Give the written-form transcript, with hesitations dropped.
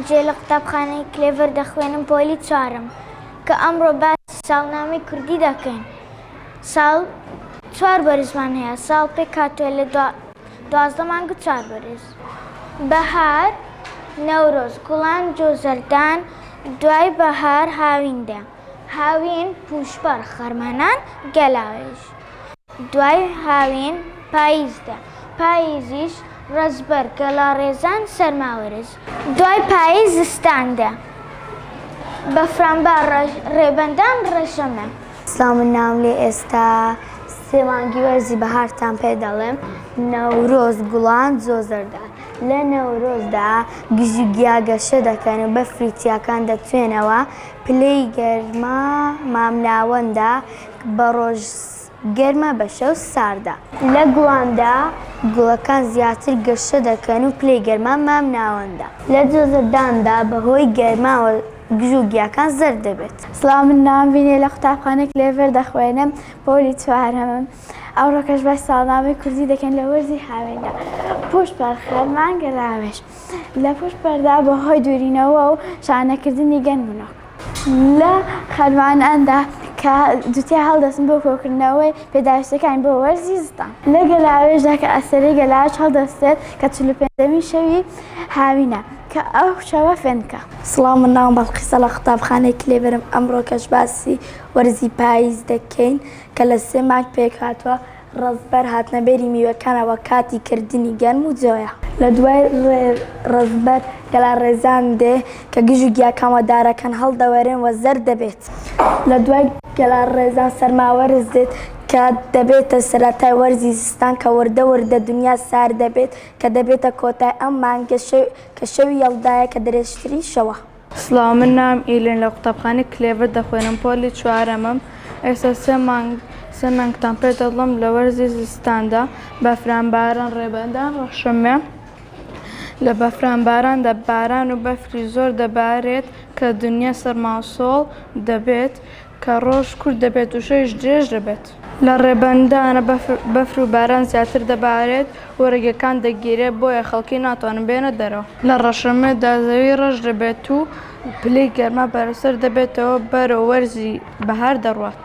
گوێ لە قوتابخانەی کلێڤەر دەخوێنم پۆلی چوارم کە ئەمڕۆ باسی ساڵنامەی کوردی دەکەین. ساڵ 4 بەرزمان هەیە، ساڵ پێک هاتووە لە 12 مانگ 4 بەرز. بەهار، نەورۆز، گوڵان، جۆزەردان، دوای بەهار هاویندا، هاوین پوشپەر، خەرمەنان، گەلاوێژ. دوای هاوین پاییزدا، پاییزیش ڕەزبەر، گەلاڕێزان، سەرماوەرز. دوای پاییز زستاندا، بەفرامبار، ڕێبەندان، ڕەشەمە. سڵام ناوم لێ ئێستا سێ مانگی وەرزی بەهارتان پێ دەڵێم. نەورۆز، گوڵان، جۆزەردان. لە نەورۆزدا گژی گیاگەشە دەکەن و بەفری چیاکان دەچوێنەوە، پلەی گەرما مامناوەندا بە ڕۆژ گەرمە بە شەو ساردا. لە گوڵاندا گوڵەکان زیاتر گەشە دەکەن و پلەی گەرما مامناوەندا. لە جۆزەرداندا بەهۆی گەرماوە گژ و گیاکان زەرد دەبێت. سڵام، من ناوم بینێ لە قوتابخانەی کلێڤەر دەخوێنم، پۆلی چوارەمم. ئەوڕۆکەش باسی ساڵنامەی کوردی دەکەین لە وەرزی هاویندا. پوشپەر، خەرمان، گەلاوێژ. لە پوشپەردا بەهۆی دوورینەوە و شانەکردنی گەن بوونەوە. لە خەرماناندا کە جوتیا هەڵدەستن بۆ کۆکردنەوەی پێداویستەکانی بۆ وەرزی زستان. لە گەلاوێژدا کە ئەسەرەی گەلاوێژ هەڵدەستێت کە 45مین شەوی هاوینە کە ئەو شەوە فێنکە. سڵام، من ناوم بەڵقیسە لە قوتابخانەی کلێڤەرم. ئەمڕۆکەش باسی وەرزی پاییز دەکەین کە لە 3 مانگ پێک هاتووە. ڕەزبەر هاتنەبەری میوەکانەوە کاتی کردنی گەرم و جۆیە. لە دوای ڕەزبەر گەلاڕێزان دێ کە گژ و گیاکان وەدارەکان هەڵدەوەرێن وە زەرد دەبێت. لە دوای گەلاڕێزان سەرماوەرز دێت کە دەبێتە سەرەتای وەرزی زستان کە وردە وردە دنیا سار دەبێت کە دەبێتە کۆتای ئەم مانگە کە شەوی یەڵدایە کە درێژترین شەوە. سڵاو، من ناوم ئیلێن لە قوتابخانەی کلێڤەر دەخوێنم، پۆلی چوارەمم. ئێستا سێ مانگتان پێ دەڵێم لە وەرزی زستاندا. بەفرامباران، ڕێبەندان، ڕەشەمە. لە بەفرامباراندا باران و بەفری زۆر دەبارێت کە دنیا سەرماسۆڵ دەبێت کە ڕۆژ کورت دەبێت و شەویش درێژ دەبێت. لە ڕێبەندانە بەفر و باران زیاتر دەبارێت و ڕێگەکان دەگیرێت، بۆیە خەڵکی ناتوانن بێنە دەرەوە. لە ڕەشەمەدا زەوی ڕەش دەبێت و پلەی گەرما بەرەسەر دەبێتەوە بەرەو وەرزی بەهار دەڕوات.